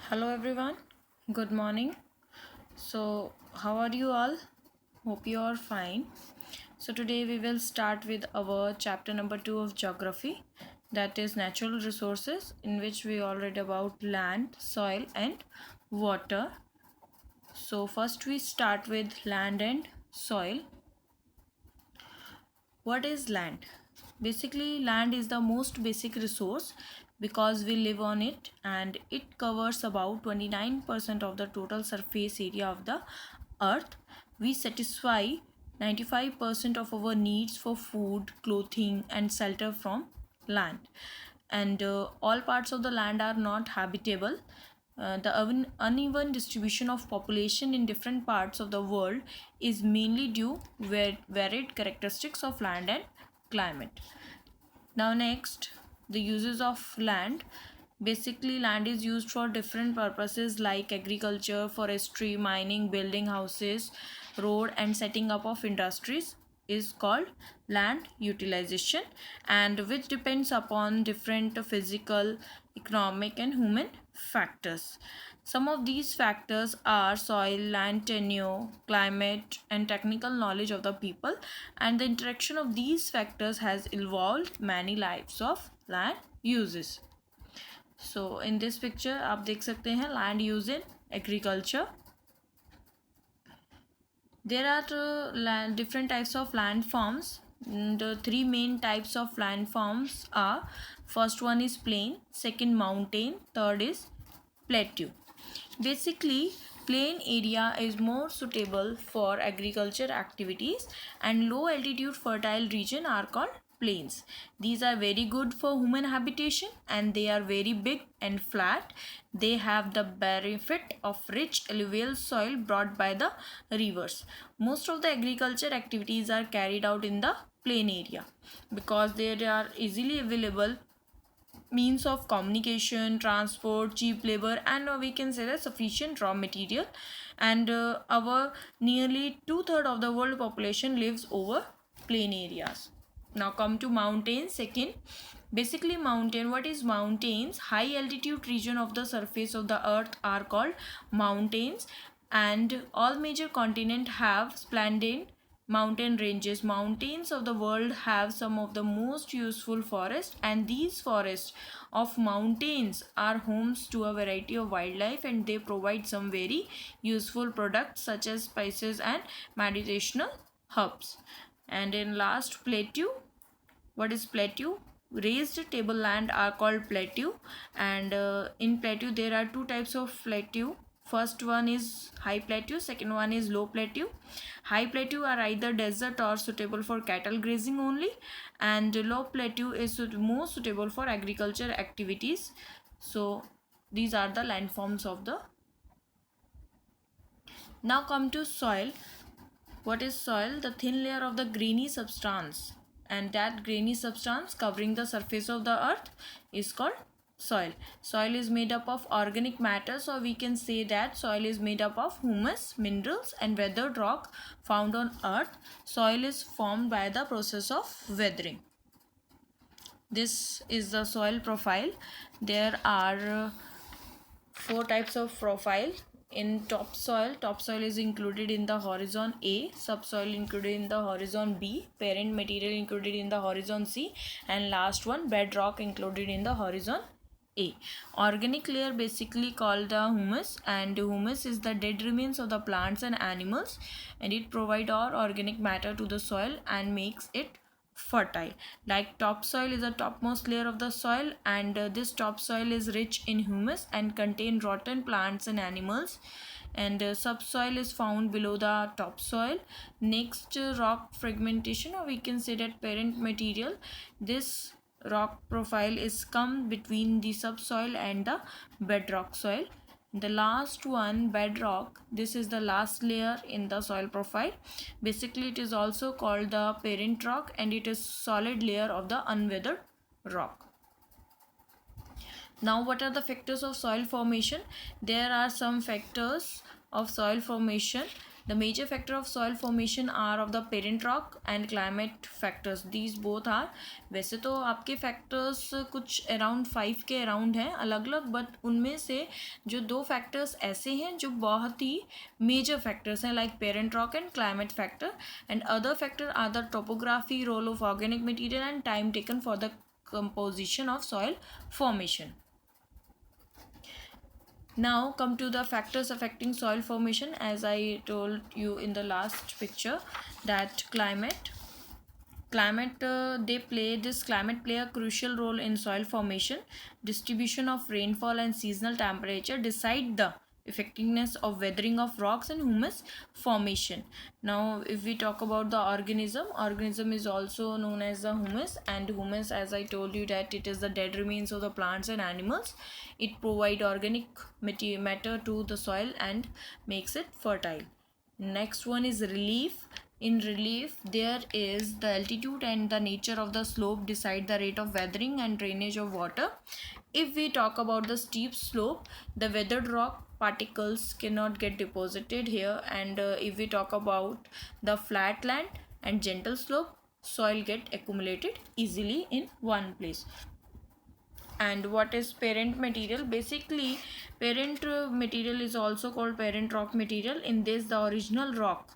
Hello everyone, good morning. So, how are you all? Hope you are fine. So, today we will start with our chapter number 2 of geography, that is natural resources, in which we all read about land, soil, and water. So, first we start with land and soil. What is land? Basically, land is the most basic resource because we live on it, and it covers about 29% of the total surface area of the earth. We satisfy 95% of our needs for food, clothing, and shelter from land. And all parts of the land are not habitable. The uneven distribution of population in different parts of the world is mainly due varied characteristics of land and climate. Now next, the uses of land. Basically, land is used for different purposes like agriculture, forestry, mining, building houses, road, and setting up of industries is called land utilization, and which depends upon different physical, economic, and human factors. Some of these factors are soil, land tenure, climate, and technical knowledge of the people, and the interaction of these factors has evolved many types of land uses. So in this picture आप देख सकते हैं land use in agriculture. There are different types of landforms. The three main types of landforms are: first one is plain, second mountain, third is plateau. Basically, plain area is more suitable for agriculture activities, and low altitude fertile region are called plains. These are very good for human habitation, and they are very big and flat. They have the benefit of rich alluvial soil brought by the rivers. Most of the agriculture activities are carried out in the plain area because they are easily available means of communication, transport, cheap labor, and we can say that sufficient raw material. And our nearly two-thirds of the world population lives over plain areas. Now come to mountains. Second, basically mountain. What is mountains? High altitude region of the surface of the earth are called mountains, and all major continent have splendid mountain ranges. Mountains of the world have some of the most useful forests, and these forests of mountains are homes to a variety of wildlife, and they provide some very useful products such as spices and medicinal herbs. And in last, plateau. What is plateau? Raised tableland are called plateau, and in plateau there are two types of plateau. First one is high plateau, second one is low plateau. High plateau are either desert or suitable for cattle grazing only, and low plateau is more suitable for agriculture activities. So these are the landforms of the. Now come to soil. What is soil? The thin layer of the grainy substance, and that grainy substance covering the surface of the earth is called soil. Soil is made up of organic matter, so we can say that soil is made up of humus, minerals, and weathered rock found on earth. Soil is formed by the process of weathering. This is the soil profile. There are four types of profile. In topsoil is included in the horizon A, subsoil included in the horizon B, parent material included in the horizon C, and last one, bedrock included in the horizon A. Organic layer basically called the humus, and humus is the dead remains of the plants and animals, and it provides all organic matter to the soil and makes it fertile. Like topsoil is the topmost layer of the soil, and this topsoil is rich in humus and contain rotten plants and animals, and subsoil is found below the topsoil. Next, rock fragmentation, or we can say that parent material. This rock profile is come between the subsoil and the bedrock soil. The last one, bedrock, this is the last layer in the soil profile. Basically it is also called the parent rock, and it is solid layer of the unweathered rock. Now what are the factors of soil formation? There are some factors of soil formation. The major factor of soil formation are of the parent rock and climate factors. These both are, वैसे तो आपके factors कुछ around 5 के around हैं अलग अलग, but उनमें से जो 2 factors ऐसे हैं जो बहुत ही major factors हैं, like parent rock and climate factor, and other factor are the topography, role of organic material and time taken for the composition of soil formation. Now come to the factors affecting soil formation. As I told you in the last picture, that climate play a crucial role in soil formation. Distribution of rainfall and seasonal temperature decide the effectiveness of weathering of rocks and humus formation. Now if we talk about the organism is also known as the humus, and humus, as I told you, that it is the dead remains of the plants and animals. It provide organic matter to the soil and makes it fertile. Next one is relief. In relief, there is the altitude and the nature of the slope decide the rate of weathering and drainage of water. If we talk about the steep slope, the weathered rock particles cannot get deposited here, and if we talk about the flat land and gentle slope, soil get accumulated easily in one place. And what is parent material? Basically, parent material is also called parent rock material. In this, the original rock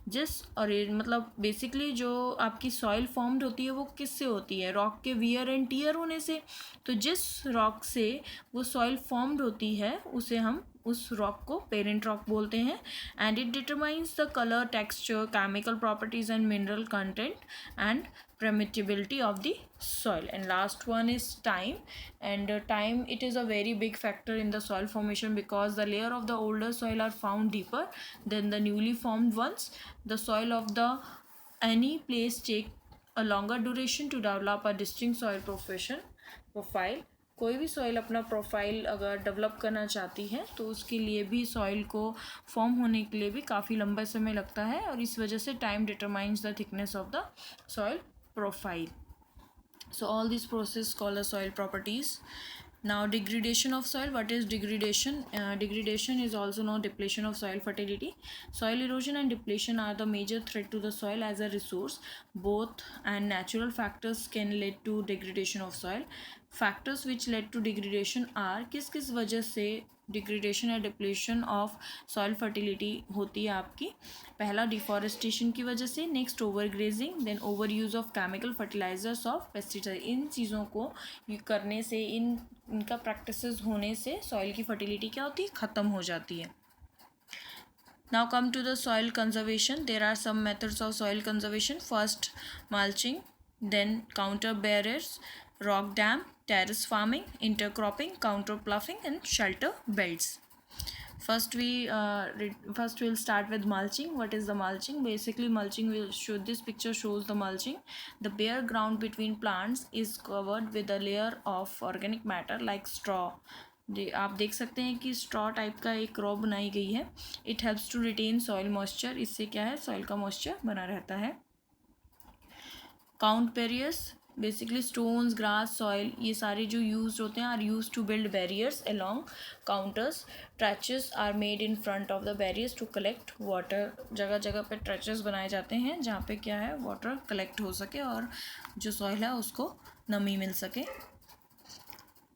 मतलब basically जो आपकी soil formed होती है वो किससे होती है? Rock के वियर एंड टियर होने से. तो जिस रॉक से वो सॉइल फॉर्म्ड होती है उसे हम उस रॉक को पेरेंट रॉक बोलते हैं. And it determines the colour, texture, chemical properties and mineral content and permeability of the soil. And last one is time. And time, it is a very big factor in the soil formation because the layer of the older soil are found deeper than the newly formed ones. The soil of the any place take a longer duration to develop a distinct soil profile. कोई भी soil अपना profile अगर develop करना चाहती है तो उसके लिए भी सॉइल को फॉर्म होने के लिए भी काफ़ी लंबा समय लगता है, और इस वजह से time determines the thickness of the soil profile. So all these process called the soil properties. Now degradation of soil. What is degradation? Degradation is also known depletion of soil fertility. Soil erosion and depletion are the major threat to the soil as a resource. Both and natural factors can lead to degradation of soil. Factors which led to degradation are, किस वजह से degradation या depletion of soil fertility होती है आपकी? पहला, deforestation की वजह से. Next, over grazing. Then over use of chemical fertilizers of pesticide. इन चीज़ों को करने से, इनका प्रैक्टिसेस होने से सॉइल की फर्टिलिटी क्या होती है? ख़त्म हो जाती है. Now come to the soil conservation. There are some methods of soil conservation. First, mulching, then counter barriers, rock dam, terrace farming, intercropping, counter ploughing and shelter belts. First we'll start with mulching. What is the mulching? Basically, mulching will show, this picture shows the mulching. The bare ground between plants is covered with a layer of organic matter like straw. आप देख सकते हैं कि straw type का एक crop बनाई गई है. It helps to retain soil moisture. इससे क्या है? सॉइल का मॉइस्चर बना रहता है. Contour barriers, basically stones, grass, soil, ये सारे जो यूज होते हैं are use to build barriers along contours. Trenches are made in front of the barriers to collect water. जगह जगह पे ट्रैचेस बनाए जाते हैं जहाँ पे क्या है, वाटर कलेक्ट हो सके और जो सॉइल है उसको नमी मिल सके.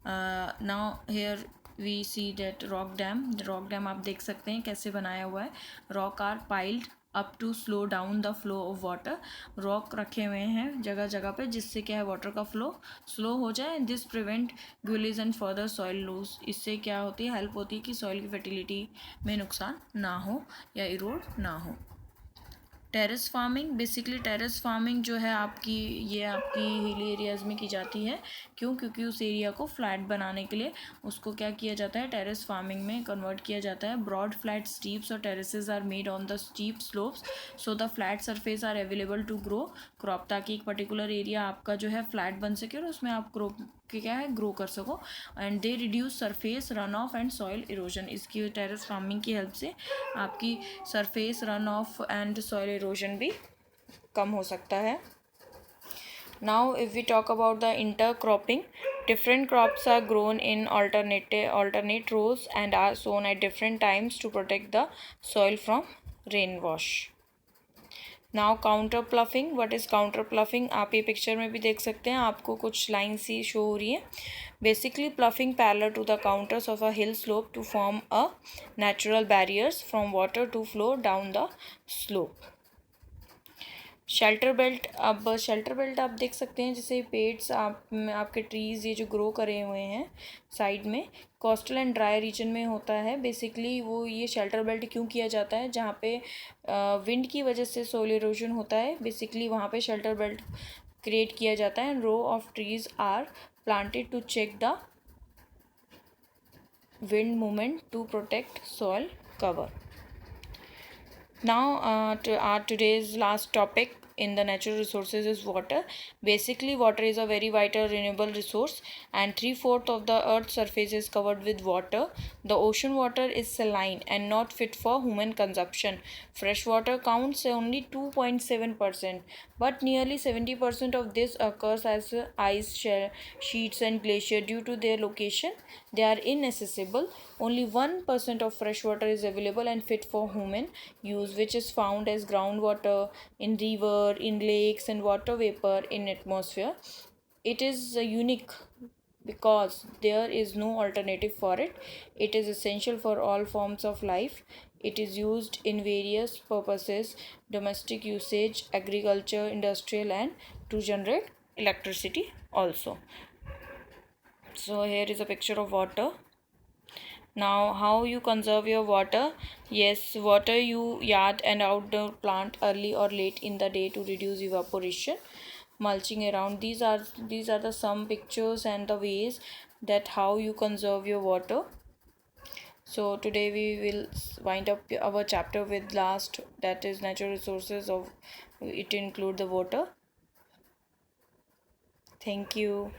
Now here we see that rock dam. Rock dam आप देख सकते हैं कैसे बनाया हुआ है. Rock are piled up to slow down the flow of water. Rock रखे हुए हैं जगह जगह पे जिससे क्या है, वाटर का फ्लो स्लो हो जाए. This prevent gullies and further soil loss. इससे क्या होती है, हेल्प होती है कि सॉइल की फर्टिलिटी में नुकसान ना हो या इरोड ना हो. Terrace farming. Basically terrace farming जो है आपकी, ये आपकी हिली एरियाज़ में की जाती है. क्यों? क्योंकि उस एरिया को फ्लैट बनाने के लिए उसको क्या किया जाता है, टेरेस फार्मिंग में कन्वर्ट किया जाता है. ब्रॉड फ्लैट स्टीप्स और terraces are made on the steep slopes so the flat surface are available to grow crop. ताकि एक पर्टिकुलर एरिया आपका जो है फ्लैट बन सके और उसमें आप क्रॉप कि क्या है, ग्रो कर सको. And they reduce surface run off and soil erosion. इसकी टेरेस फार्मिंग की हेल्प से आपकी surface run off and soil erosion भी कम हो सकता है. Now if we talk about the intercropping, different crops are grown in alternate rows and are sown at different times to protect the soil from rain wash. Now counter ploughing. What is counter ploughing? आप ये picture में भी देख सकते हैं, आपको कुछ line सी show हो रही है. Basically ploughing parallel to the contours of a hill slope to form a natural barriers from water to flow down the slope. Shelter belt. अब शेल्टर बेल्ट आप देख सकते हैं, जैसे पेड्स आपके ट्रीज़ ये जो ग्रो करे हुए हैं साइड में, कोस्टल एंड ड्राई रीजन में होता है. बेसिकली वो ये शेल्टर बेल्ट क्यों किया जाता है? जहाँ पे विंड की वजह से सोइल इरोजन होता है, बेसिकली वहाँ पे शेल्टर बेल्ट क्रिएट किया जाता है. And row of trees are planted to check the wind movement to protect soil cover. Now our today's last topic in the natural resources is water. Basically water is a very vital renewable resource and 3/4 of the earth's surface is covered with water. The ocean water is saline and not fit for human consumption. Fresh water counts only 2.7%, but nearly 70% of this occurs as ice sheets and glacier. Due to their location, they are inaccessible. Only 1% of fresh water is available and fit for human use, which is found as groundwater in river, in lakes, and water vapor in atmosphere. It is unique because there is no alternative for it. It is essential for all forms of life. It is used in various purposes: domestic usage, agriculture, industrial, and to generate electricity also. So here is a picture of water. Now, how you conserve your water? Yes, water you yard and outdoor plant early or late in the day to reduce evaporation. Mulching around. These are the some pictures and the ways that how you conserve your water. So today we will wind up our chapter with last, that is natural resources of it include the water. Thank you.